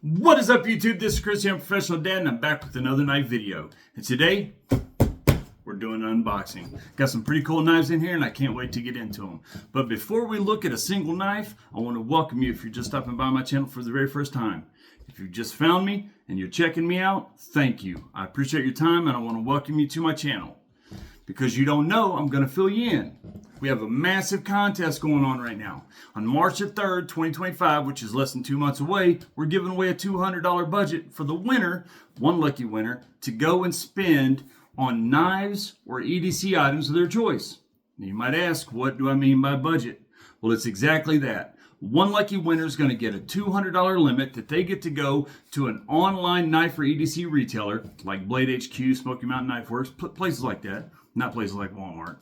What is up, YouTube? This is Chris here, I'm Professional Dad, and I'm back with another knife video. And today, we're doing an unboxing. Got some pretty cool knives in here, and I can't wait to get into them. But before we look at a single knife, I want to welcome you if you're just stopping by my channel for the very first time. If you just found me and you're checking me out, thank you. I appreciate your time, and I want to welcome you to my channel. Because you don't know, I'm going to fill you in. We have a massive contest going on right now. On March the 3rd, 2025, which is less than 2 months away, we're giving away a $200 budget for the winner, one lucky winner, to go and spend on knives or EDC items of their choice. Now you might ask, what do I mean by budget? Well, it's exactly that. One lucky winner is going to get a $200 limit that they get to go to an online knife or EDC retailer like Blade HQ, Smoky Mountain Knife Works, places like that. Not places like Walmart.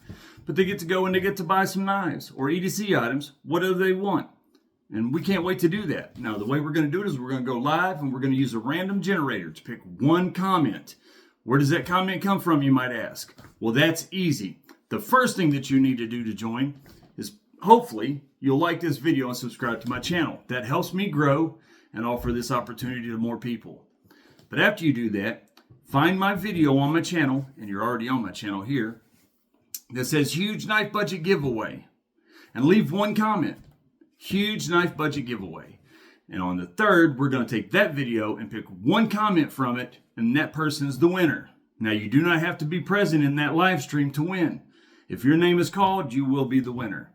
But they get to go and they get to buy some knives or EDC items, whatever they want. And we can't wait to do that. Now, the way we're going to do it is we're going to go live and we're going to use a random generator to pick one comment. Where does that comment come from, you might ask? Well, that's easy. The first thing that you need to do to join is hopefully you'll like this video and subscribe to my channel. That helps me grow and offer this opportunity to more people. But after you do that, find my video on my channel, and you're already on my channel here, that says Huge Knife Budget Giveaway. And leave one comment. Huge Knife Budget Giveaway. And on the 3rd, we're going to take that video and pick one comment from it, and that person is the winner. Now, you do not have to be present in that live stream to win. If your name is called, you will be the winner.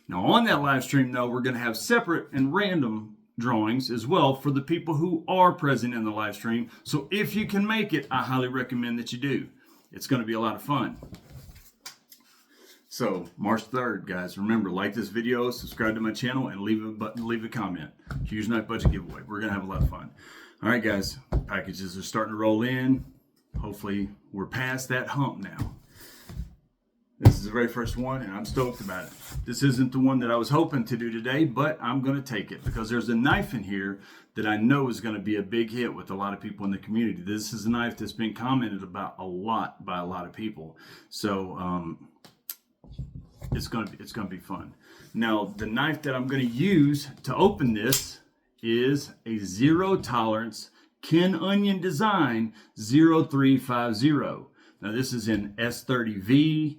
Now, on that live stream, though, we're going to have separate and random drawings as well for the people who are present in the live stream. So if you can make it, I highly recommend that you do. It's going to be a lot of fun. So March 3rd, guys, remember, like this video, subscribe to my channel, and leave a comment. Huge Knife Budget Giveaway. We're going to have a lot of fun. All right, guys, packages are starting to roll in. Hopefully we're past that hump now. This is the very first one, and I'm stoked about it. This isn't the one that I was hoping to do today, but I'm going to take it because there's a knife in here that I know is going to be a big hit with a lot of people in the community. This is a knife that's been commented about a lot by a lot of people. So it's going to be fun. Now, the knife that I'm going to use to open this is a zero tolerance Ken Onion Design 0350. Now, this is in S30V.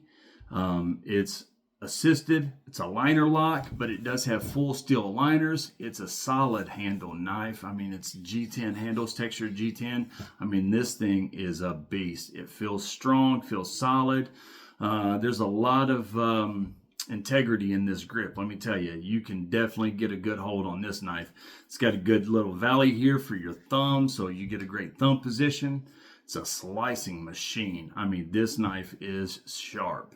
It's assisted, it's a liner lock, but it does have full steel liners. It's a solid handle knife. I mean, it's G10 handles, textured G10. I mean, this thing is a beast. It feels strong, feels solid. There's a lot of integrity in this grip. Let me tell you, you can definitely get a good hold on this knife. It's got a good little valley here for your thumb, so you get a great thumb position. It's a slicing machine. I mean, this knife is sharp.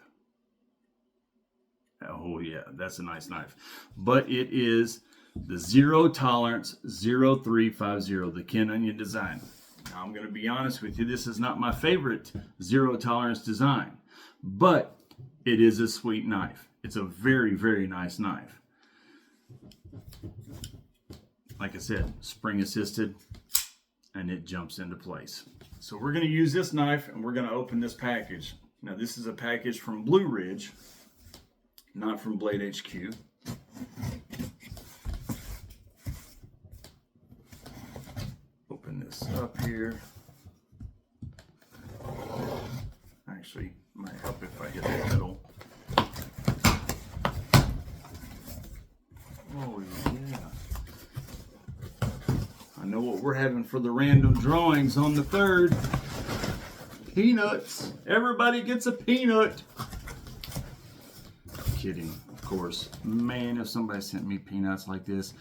Oh yeah, that's a nice knife. But it is the Zero Tolerance 0350, the Ken Onion Design. Now, I'm going to be honest with you, this is not my favorite Zero Tolerance design, but it is a sweet knife. It's a very, very nice knife. Like I said, spring assisted, and it jumps into place. So we're going to use this knife, and we're going to open this package. Now, this is a package from Blue Ridge, not from Blade HQ. Open this up here. Actually, might help if I hit the middle. Oh yeah. I know what we're having for the random drawings on the 3rd. Peanuts. Everybody gets a peanut. Kidding, of course. Man, if somebody sent me peanuts like this,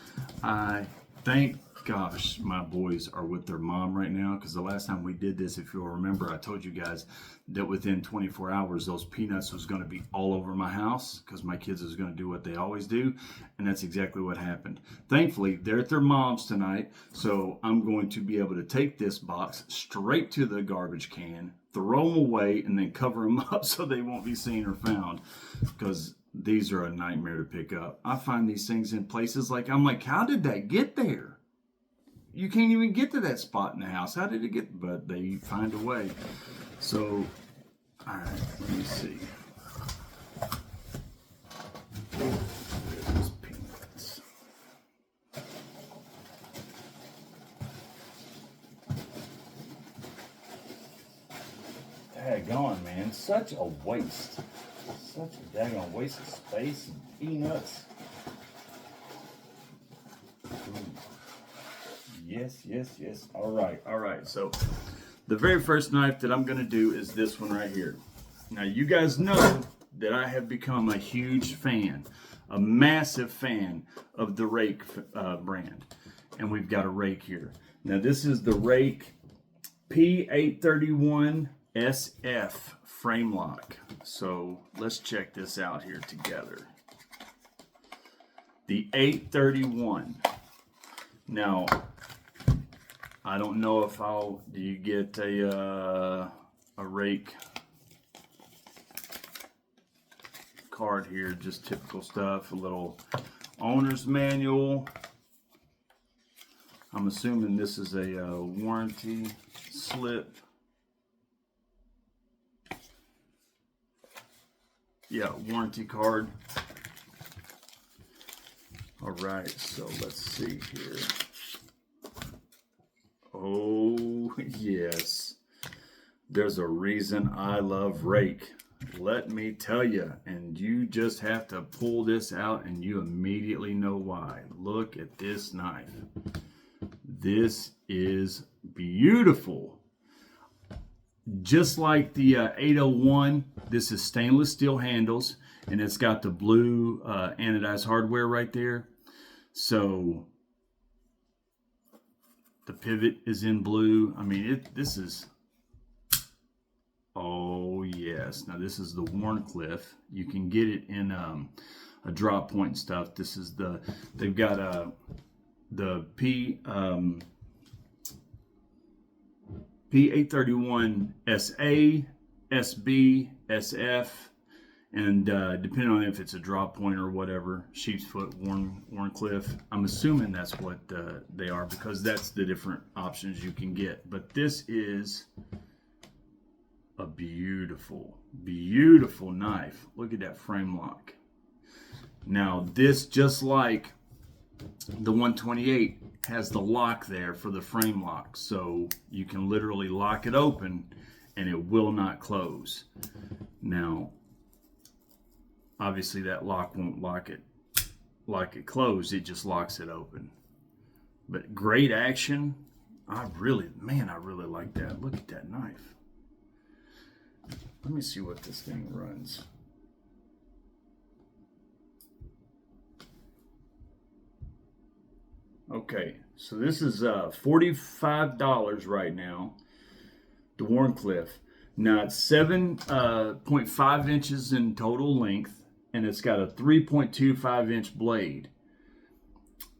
I thank gosh my boys are with their mom right now, because the last time we did this, if you'll remember, I told you guys that within 24 hours those peanuts was going to be all over my house because my kids was going to do what they always do, and that's exactly what happened. Thankfully, they're at their mom's tonight, so I'm going to be able to take this box straight to the garbage can, throw them away, and then cover them up so they won't be seen or found, because these are a nightmare to pick up. I find these things in places like, I'm like, how did that get there? You can't even get to that spot in the house. How did it get? But they find a way. So, all right, let me see. There's peanuts. daggone, man. Such a waste. Such a daggone waste of space and peanuts. Ooh. Yes, yes, yes. All right. So the very first knife that I'm going to do is this one right here. Now, you guys know that I have become a huge fan, a massive fan of the Rike brand. And we've got a rake here. Now, this is the Ruike P831-SF frame lock. So let's check this out here together. The 831. Now, I don't know if do you get a rake card here, just typical stuff, a little owner's manual. I'm assuming this is a warranty slip. Yeah, warranty card. All right, so let's see here. Oh, yes. There's a reason I love Rike. Let me tell you, and you just have to pull this out and you immediately know why. Look at this knife. This is beautiful. Just like the 801, this is stainless steel handles, and it's got the blue anodized hardware right there. So the pivot is in blue. I mean, this is, oh yes. Now this is the Wharncliffe. You can get it in a drop point and stuff. This is they've got the P831-SA, SB, SF, and depending on if it's a drop point or whatever, sheep's foot, Wharncliffe. I'm assuming that's what they are, because that's the different options you can get. But this is a beautiful, beautiful knife. Look at that frame lock. Now this, just like the 128, has the lock there for the frame lock, so you can literally lock it open and it will not close. Now obviously that lock won't lock it closed, it just locks it open. But great action. I really like that. Look at that knife. Let me see what this thing runs. Okay, so this is $45 right now, the Wharncliffe. Now it's 7.5 inches in total length, and it's got a 3.25 inch blade.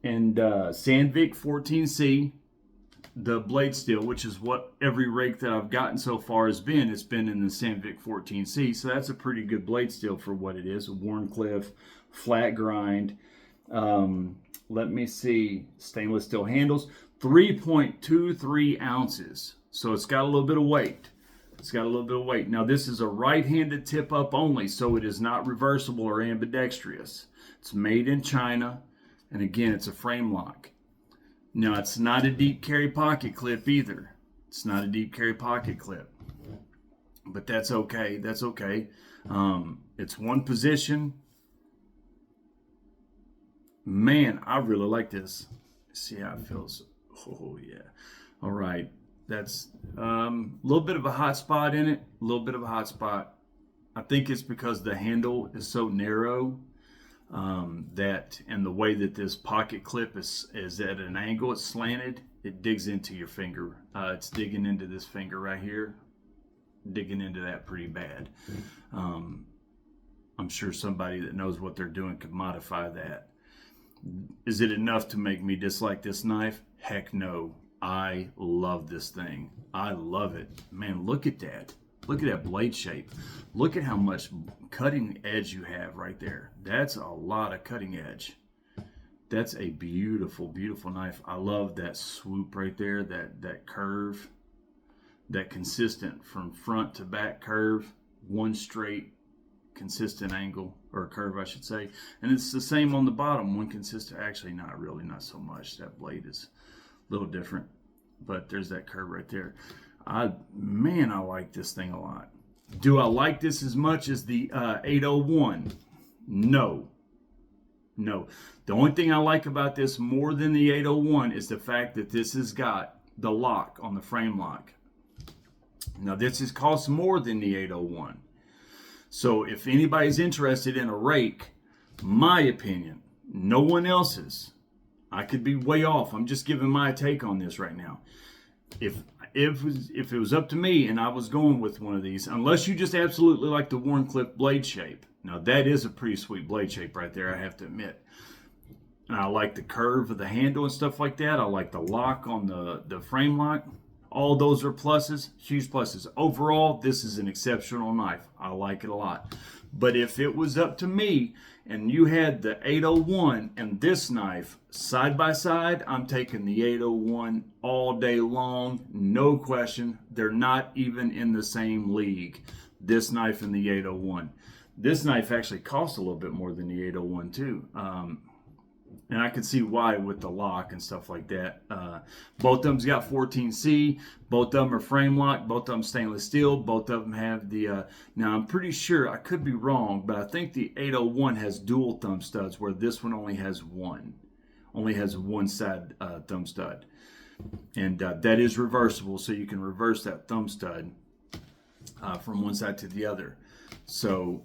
And Sandvik 14C, the blade steel, which is what every rake that I've gotten so far has been. It's been in the Sandvik 14C, so that's a pretty good blade steel for what it is. A Wharncliffe, flat grind. Let me see, stainless steel handles, 3.23 ounces. So it's got a little bit of weight. It's got a little bit of weight. Now this is a right-handed tip up only, so it is not reversible or ambidextrous. It's made in China, and again, it's a frame lock. Now it's not a deep carry pocket clip either. It's not a deep carry pocket clip, but that's okay. That's okay. It's one position. Man, I really like this. See how it feels. Oh yeah. All right. That's a little bit of a hot spot in it. A little bit of a hot spot. I think it's because the handle is so narrow and the way that this pocket clip is at an angle, it's slanted. It digs into your finger. It's digging into this finger right here. Digging into that pretty bad. I'm sure somebody that knows what they're doing could modify that. Is it enough to make me dislike this knife? Heck no. I love this thing. I love it. Man, look at that. Look at that blade shape. Look at how much cutting edge you have right there. That's a lot of cutting edge. That's a beautiful, beautiful knife. I love that swoop right there, that curve, that consistent from front to back curve, one straight consistent angle, or curve I should say. And it's the same on the bottom, one consistent, actually not really, not so much. That blade is a little different, but there's that curve right there. Man, I like this thing a lot. Do I like this as much as the 801? No. No. The only thing I like about this more than the 801 is the fact that this has got the lock on the frame lock. Now this is cost more than the 801. So if anybody's interested in a rake, my opinion, no one else's, I could be way off. I'm just giving my take on this right now. If it was up to me and I was going with one of these, unless you just absolutely like the Wharncliffe blade shape. Now that is a pretty sweet blade shape right there, I have to admit. And I like the curve of the handle and stuff like that. I like the lock on the frame lock. All those are pluses, huge pluses. Overall, this is an exceptional knife. I like it a lot. But if it was up to me and you had the 801 and this knife side by side, I'm taking the 801 all day long, no question. They're not even in the same league, this knife and the 801. This knife actually costs a little bit more than the 801 too. And I can see why with the lock and stuff like that. Both of them's got 14C. Both of them are frame lock. Both of them stainless steel. Both of them have the... now, I'm pretty sure, I could be wrong, but I think the 801 has dual thumb studs where this one only has one. Only has one side thumb stud. And that is reversible, so you can reverse that thumb stud from one side to the other. So,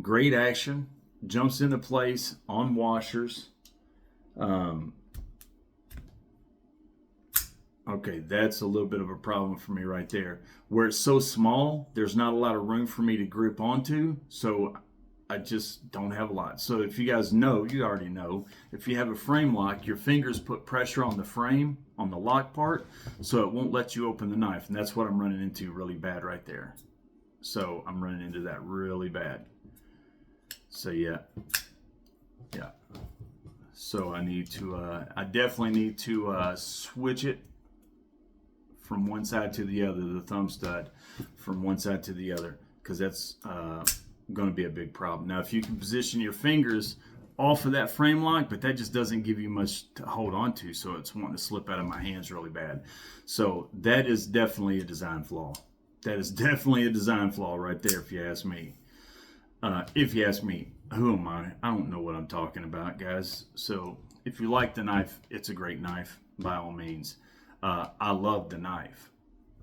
great action. Jumps into place on washers. Okay, that's a little bit of a problem for me right there. Where it's so small, there's not a lot of room for me to grip onto, so I just don't have a lot. So if you guys know, you already know, if you have a frame lock, your fingers put pressure on the frame, on the lock part, so it won't let you open the knife, and that's what I'm running into really bad right there. So I'm running into that really bad. So yeah. So I need to, I definitely need to switch it from one side to the other, the thumb stud from one side to the other, because that's going to be a big problem. Now, if you can position your fingers off of that frame lock, but that just doesn't give you much to hold on to, so it's wanting to slip out of my hands really bad. So that is definitely a design flaw. That is definitely a design flaw right there, if you ask me. If you ask me, who am I? I don't know what I'm talking about, guys. So if you like the knife, it's a great knife, by all means. I love the knife.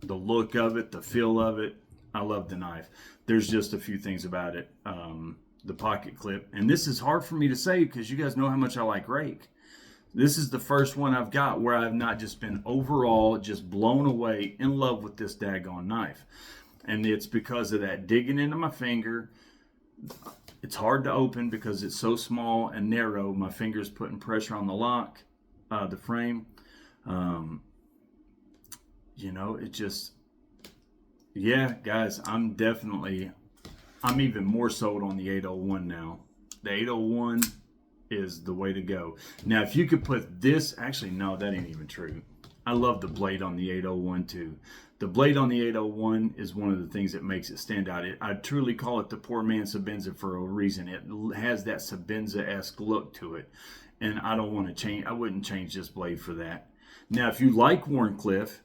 The look of it, the feel of it, I love the knife. There's just a few things about it. The pocket clip. And this is hard for me to say because you guys know how much I like Rike. This is the first one I've got where I've not just been overall just blown away in love with this daggone knife. And it's because of that digging into my finger. It's hard to open because it's so small and narrow. My finger's putting pressure on the lock, the frame. You know, it just, yeah, guys, I'm even more sold on the 801 now. The 801 is the way to go. Now, if you could put this, actually, no, that ain't even true. I love the blade on the 801 too. The blade on the 801 is one of the things that makes it stand out. I truly call it the poor man's Sabenza for a reason. It has that Sabenza-esque look to it. And I don't want to change, I wouldn't change this blade for that. Now, if you like Wharncliffe,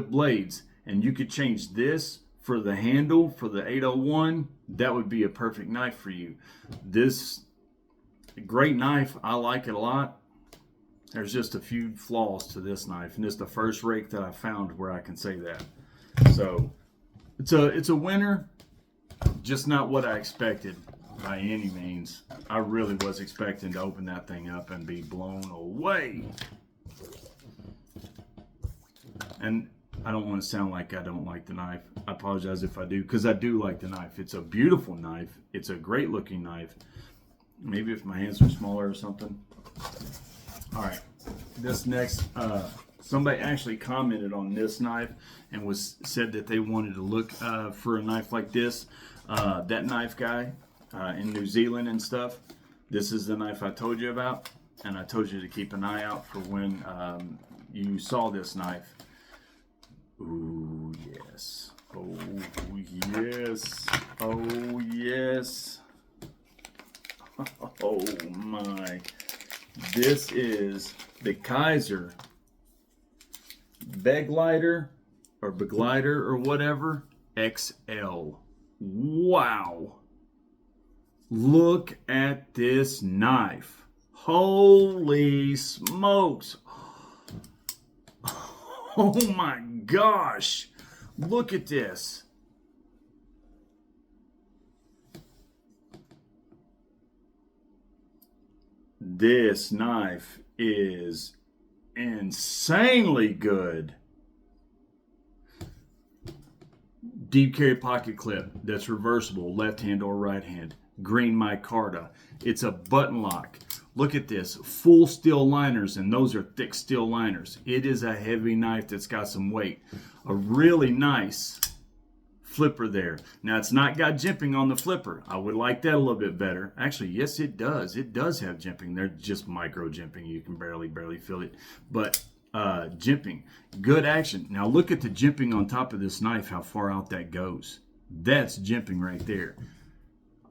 blades, and you could change this for the handle for the 801, that would be a perfect knife for you. This great knife, I like it a lot. There's just a few flaws to this knife, and it's the first rake that I found where I can say that. So it's a winner, just not what I expected by any means. I really was expecting to open that thing up and be blown away. And I don't want to sound like I don't like the knife. I apologize if I do, because I do like the knife. It's a beautiful knife. It's a great looking knife. Maybe if my hands were smaller or something. All right, this next, somebody actually commented on this knife and said that they wanted to look for a knife like this. That knife guy in New Zealand and stuff. This is the knife I told you about, and I told you to keep an eye out for when you saw this knife. Ooh, yes. Oh, yes. Oh, yes. Oh, my. This is the Kizer Begleiter or whatever XL. Wow. Look at this knife. Holy smokes. Oh my gosh. Look at this. This knife is insanely good. Deep carry pocket clip that's reversible, left hand or right hand. Green micarta. It's a button lock. Look at this, full steel liners, and those are thick steel liners. It is a heavy knife that's got some weight. A really nice flipper there. Now, it's not got jimping on the flipper. I would like that a little bit better. Actually, yes, it does. It does have jimping. They're just micro jimping. You can barely feel it. But jimping, good action. Now, look at the jimping on top of this knife, how far out that goes. That's jimping right there.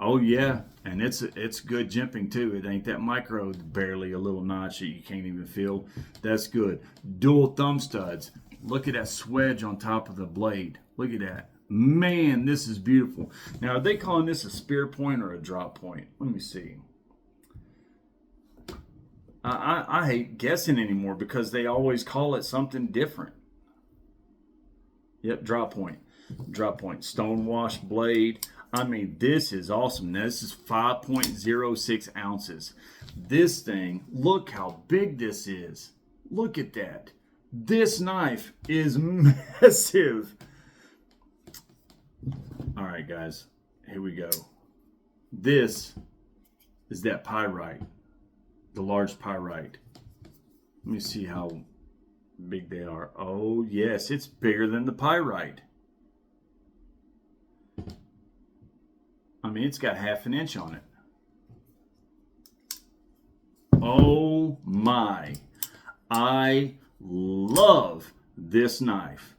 Oh yeah, and it's good jimping too. It ain't that micro, barely a little notch that you can't even feel. That's good. Dual thumb studs. Look at that swedge on top of the blade. Look at that. Man, this is beautiful. Now, are they calling this a spear point or a drop point? Let me see. I hate guessing anymore because they always call it something different. Yep, drop point. Drop point. Stonewash blade. I mean, this is awesome. Now, this is 5.06 ounces. This thing, look how big this is. Look at that. This knife is massive. All right, guys, here we go. This is that pyrite, the large pyrite. Let me see how big they are. Oh, yes, it's bigger than the pyrite. I mean, it's got 1/2 inch on it. Oh my. I love this knife.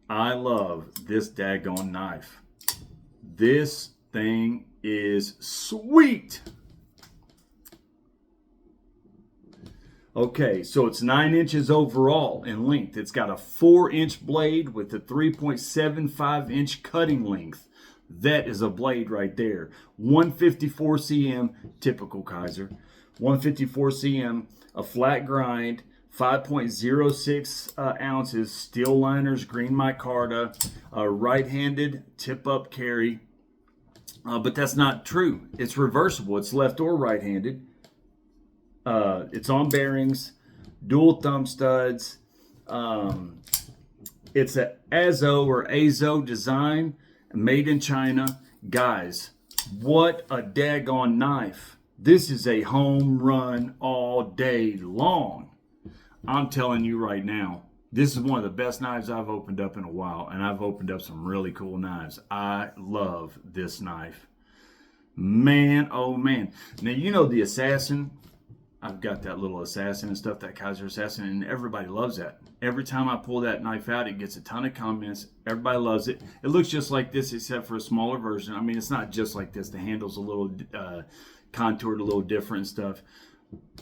I love this daggone knife. This thing is sweet. Okay, so it's 9 inches overall in length. It's got a 4-inch blade with a 3.75-inch cutting length. That is a blade right there. 154 cm, typical Kizer. 154 cm, a flat grind, 5.06 ounces, steel liners, green micarta, right-handed tip-up carry. But that's not true. It's reversible. It's left or right-handed. It's on bearings, dual thumb studs. It's a Azo design, made in China. Guys, what a daggone knife. This is a home run all day long. I'm telling you right now, this is one of the best knives I've opened up in a while, and I've opened up some really cool knives. I love this knife. Man, oh man. Now, you know the Assassin. I've got that little Assassin and stuff, that Kizer Assassin, and everybody loves that. Every time I pull that knife out, it gets a ton of comments. Everybody loves it. It looks just like this, except for a smaller version. I mean, it's not just like this. The handle's a little contoured, a little different and stuff.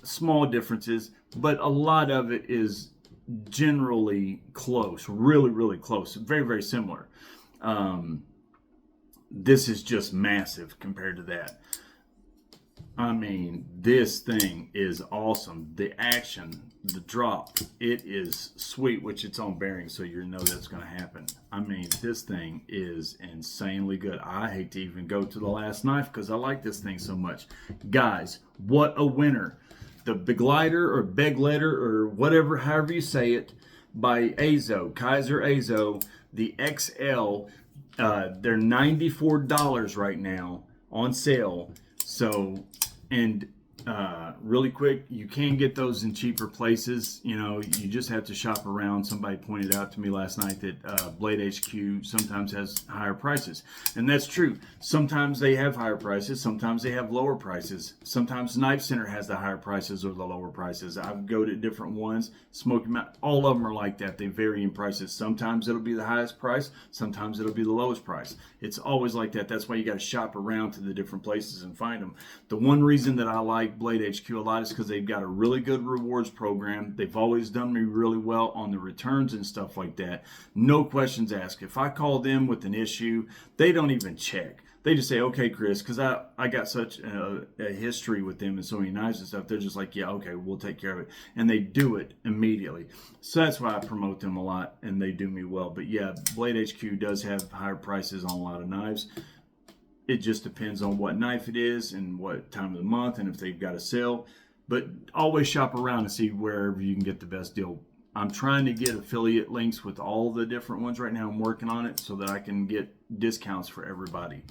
Small differences, but a lot of it is generally close. Really, really close. Very, very similar. This is just massive compared to that. I mean, this thing is awesome. The action, the drop, it is sweet, which it's on bearing, so you know that's going to happen. I mean, this thing is insanely good. I hate to even go to the last knife because I like this thing so much. Guys, what a winner. The Begleiter or Begleiter or whatever, however you say it, by Azo, Kizer Azo, the XL. They're $94 right now on sale. So, and really quick, you can get those in cheaper places. You know, you just have to shop around. Somebody pointed out to me last night that Blade HQ sometimes has higher prices. And that's true. Sometimes they have higher prices. Sometimes they have lower prices. Sometimes Knife Center has the higher prices or the lower prices. I go to different ones. Smoky Mountain, all of them are like that. They vary in prices. Sometimes it'll be the highest price. Sometimes it'll be the lowest price. It's always like that. That's why you got to shop around to the different places and find them. The one reason that I like like Blade HQ a lot is because they've got a really good rewards program. They've always done me really well on the returns and stuff like that. No questions asked. If I call them with an issue, they don't even check. They just say, okay, Chris, because I got such a history with them and so many knives and stuff. They're just like, yeah, okay, we'll take care of it. And they do it immediately. So that's why I promote them a lot, and they do me well. But yeah, Blade HQ does have higher prices on a lot of knives. It just depends on what knife it is and what time of the month and if they've got a sale. But always shop around and see wherever you can get the best deal. I'm trying to get affiliate links with all the different ones right now. I'm working on it so that I can get discounts for everybody.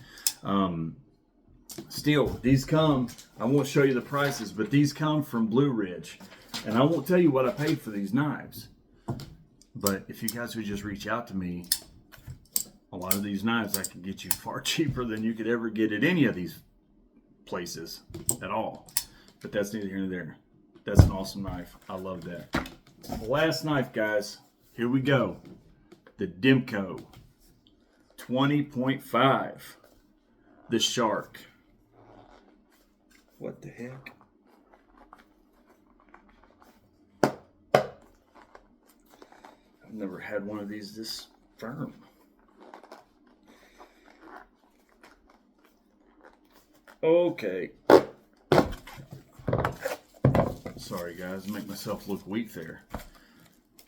Still, these come, I won't show you the prices, but these come from Blue Ridge. And I won't tell you what I paid for these knives. But if you guys would just reach out to me, a lot of these knives I can get you far cheaper than you could ever get at any of these places at all. But that's neither here nor there. That's an awesome knife. I love that. The last knife, guys. Here we go. The Demco 20.5. The Shark. What the heck? I've never had one of these this firm. Okay. Sorry guys, make myself look weak there.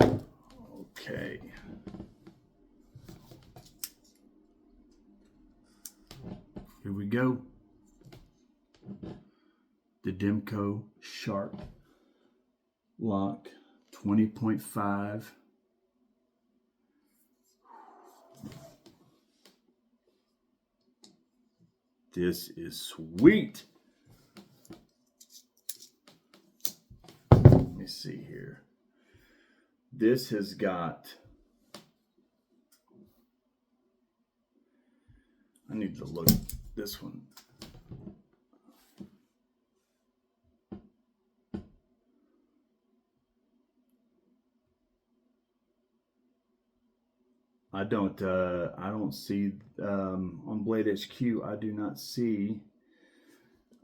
Okay. Here we go. The Demco Sharp Lock 20.5. This is sweet. Let me see here. This has got, I need to look at this one. I don't see, on Blade HQ, I do not see.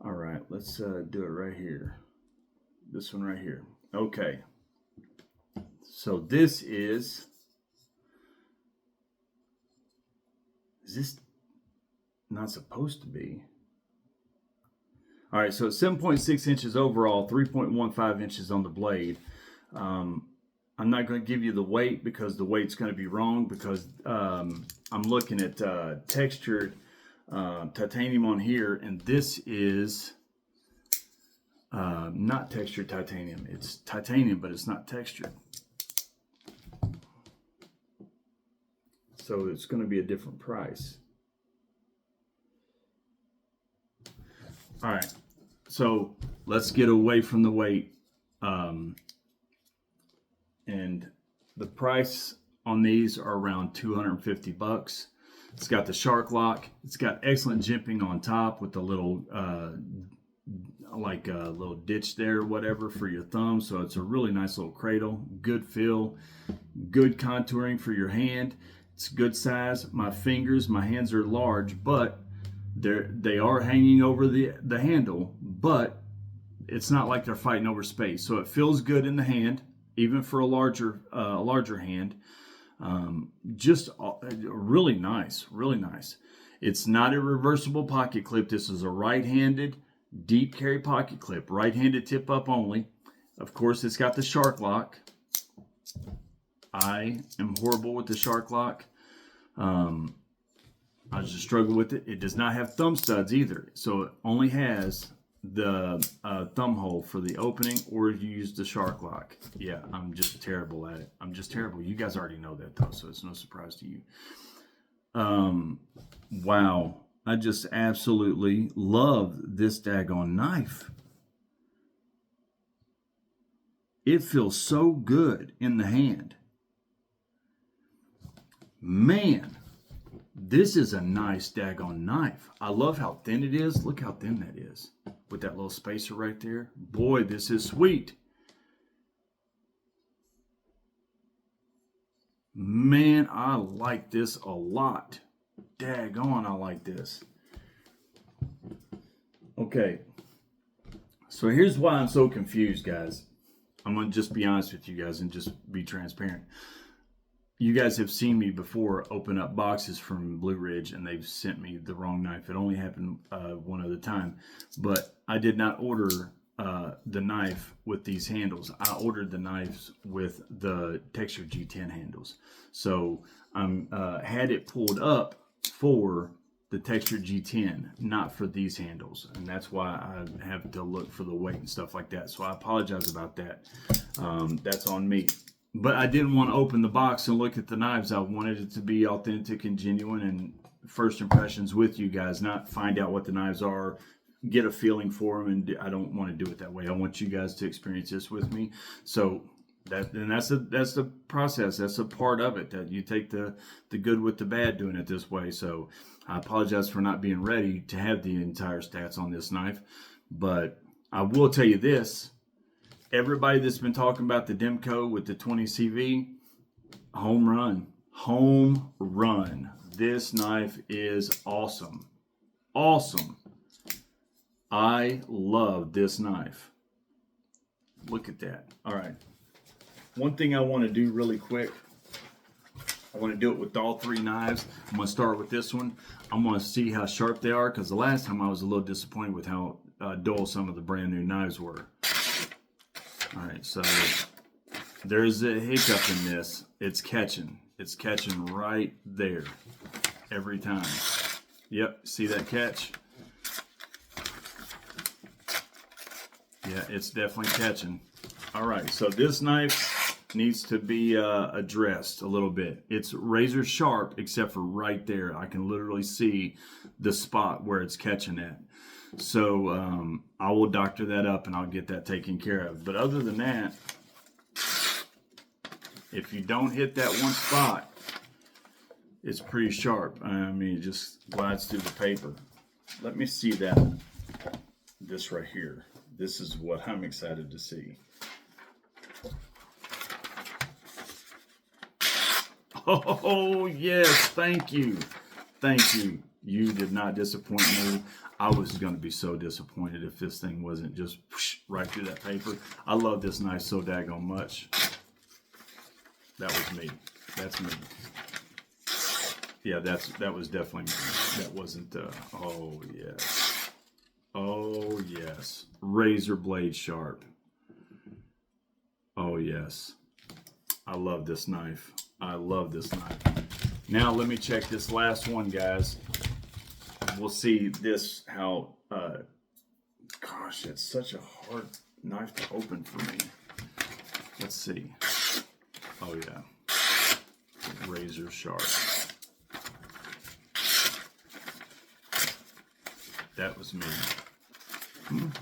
All right, let's do it right here. This one right here. Okay. So this is this not supposed to be? All right, so it's 7.6 inches overall, 3.15 inches on the blade. I'm not going to give you the weight because the weight's going to be wrong because I'm looking at textured titanium on here, and this is not textured titanium. It's titanium, but it's not textured. So it's going to be a different price. All right, so let's get away from the weight. And the price on these are around 250 bucks. It's got the shark lock. It's got excellent jimping on top with the little like a little ditch there, whatever, for your thumb. So it's a really nice little cradle. Good feel, good contouring for your hand. It's good size. My hands are large, but they are hanging over the handle, but it's not like they're fighting over space. So it feels good in the hand, even for a larger hand. Just really nice, really nice. It's not a reversible pocket clip. This is a right-handed deep carry pocket clip, right-handed tip up only. Of course, it's got the shark lock. I am horrible with the shark lock. I just struggle with it. It does not have thumb studs either, so it only has the thumb hole for the opening, or you use the shark lock. Yeah, I'm just terrible at it. I'm just terrible. You guys already know that though, so it's no surprise to you. Wow, I just absolutely love this daggone knife. It feels so good in the hand. Man, this is a nice daggone knife. I love how thin it is. Look how thin that is with that little spacer right there. Boy, this is sweet. Man, I like this a lot. Daggone, I like this. Okay, So here's why I'm so confused, guys. I'm going to just be honest with you guys and just be transparent. You guys have seen me before open up boxes from Blue Ridge and they've sent me the wrong knife. It only happened one other time, but I did not order the knife with these handles. I ordered the knives with the Texture G10 handles. So I had it pulled up for the Texture G10, not for these handles, and that's why I have to look for the weight and stuff like that. So I apologize about that. That's on me. But I didn't want to open the box and look at the knives. I wanted it to be authentic and genuine and first impressions with you guys, not find out what the knives are, get a feeling for them, and I don't want to do it that way. I want you guys to experience this with me. So that's the process. That's a part of it, that you take the good with the bad doing it this way. So I apologize for not being ready to have the entire stats on this knife, but I will tell you this. Everybody that's been talking about the Demco with the 20 CV, home run. Home run. This knife is awesome. Awesome. I love this knife. Look at that. All right. One thing I want to do really quick, I want to do it with all three knives. I'm going to start with this one. I'm going to see how sharp they are, because the last time I was a little disappointed with how dull some of the brand new knives were. All right, so there's a hiccup in this. It's catching. It's catching right there every time. Yep, see that catch? Yeah, it's definitely catching. All right, so this knife needs to be addressed a little bit. It's razor sharp except for right there. I can literally see the spot where it's catching at. So I will doctor that up and I'll get that taken care of. But other than that, if you don't hit that one spot, it's pretty sharp. I mean, it just glides through the paper. Let me see this right here. This is what I'm excited to see. Oh, yes, thank you. Thank you. You did not disappoint me. I was going to be so disappointed if this thing wasn't just right through that paper. I love this knife so daggone much. That was me. That's me. Yeah, that was definitely me. That wasn't, oh, yes. Oh, yes. Razor blade sharp. Oh, yes. I love this knife. I love this knife. Now let me check this last one, guys. We'll see this, how, gosh, it's such a hard knife to open for me. Let's see. Oh, yeah. Razor sharp. That was me.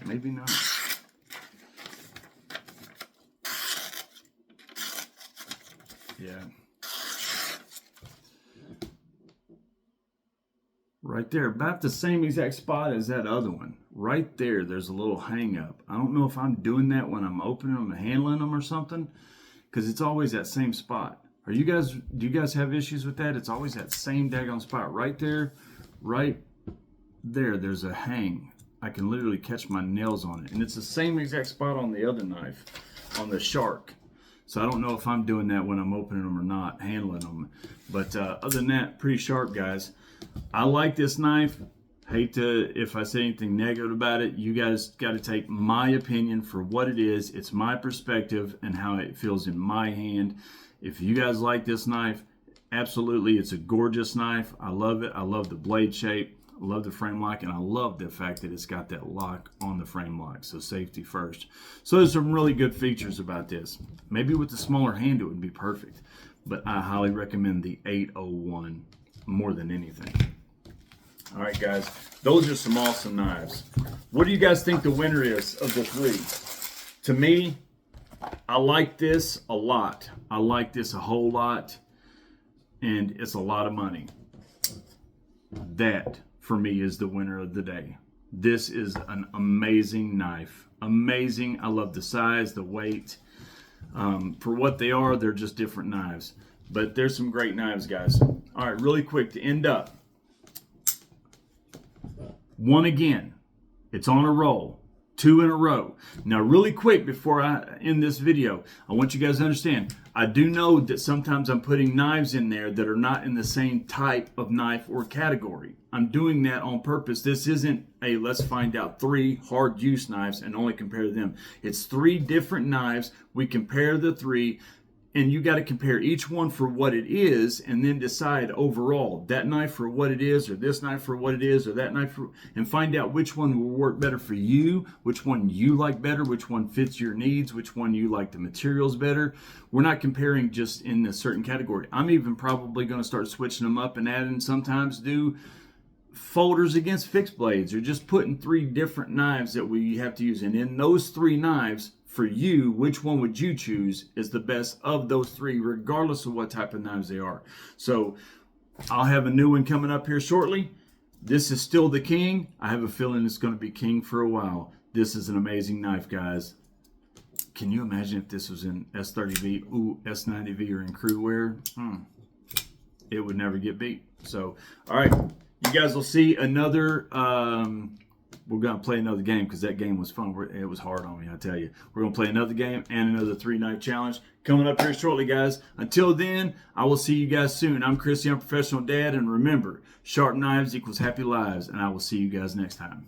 Maybe not. Yeah. Right there, about the same exact spot as that other one. Right there, there's a little hang up. I don't know if I'm doing that when I'm opening them and handling them or something, because it's always that same spot. Do you guys have issues with that? It's always that same daggone spot. Right there, there's a hang. I can literally catch my nails on it. And it's the same exact spot on the other knife, on the Shark. So I don't know if I'm doing that when I'm opening them or not, handling them. But other than that, pretty sharp, guys. I like this knife. Hate to, if I say anything negative about it, you guys got to take my opinion for what it is. It's my perspective and how it feels in my hand. If you guys like this knife, absolutely, it's a gorgeous knife. I love it. I love the blade shape. I love the frame lock, and I love the fact that it's got that lock on the frame lock, so safety first. So there's some really good features about this. Maybe with the smaller hand it would be perfect, but I highly recommend the 801 more than anything. All right, guys, those are some awesome knives. What do you guys think the winner is of the three? To me, I like this a lot. I like this a whole lot, and it's a lot of money. That, for me, is the winner of the day. This is an amazing knife. Amazing. I love the size, the weight. For what they are, they're just different knives. But there's some great knives, guys. All right, really quick to end up. One again. It's on a roll. 2 in a row. Now, really quick before I end this video, I want you guys to understand, I do know that sometimes I'm putting knives in there that are not in the same type of knife or category. I'm doing that on purpose. This isn't a let's find out 3 hard use knives and only compare them. It's 3 different knives. We compare the 3. And you got to compare each one for what it is and then decide overall that knife for what it is, or this knife for what it is, or that knife for, and find out which one will work better for you, which one you like better, which one fits your needs, which one you like the materials better. We're not comparing just in a certain category. I'm even probably going to start switching them up and adding, sometimes do folders against fixed blades, or just putting 3 different knives that we have to use. And in those 3 knives, for you, which one would you choose is the best of those 3, regardless of what type of knives they are? So I'll have a new one coming up here shortly. This is still the king. I have a feeling it's going to be king for a while. This is an amazing knife, guys. Can you imagine if this was in S30V, S90V, or in crew wear? It would never get beat. So, all right, you guys will see another... we're going to play another game because that game was fun. It was hard on me, I tell you. We're going to play another game and another 3-knife challenge coming up here shortly, guys. Until then, I will see you guys soon. I'm Chris, the Unprofessional Dad, and remember, sharp knives equals happy lives, and I will see you guys next time.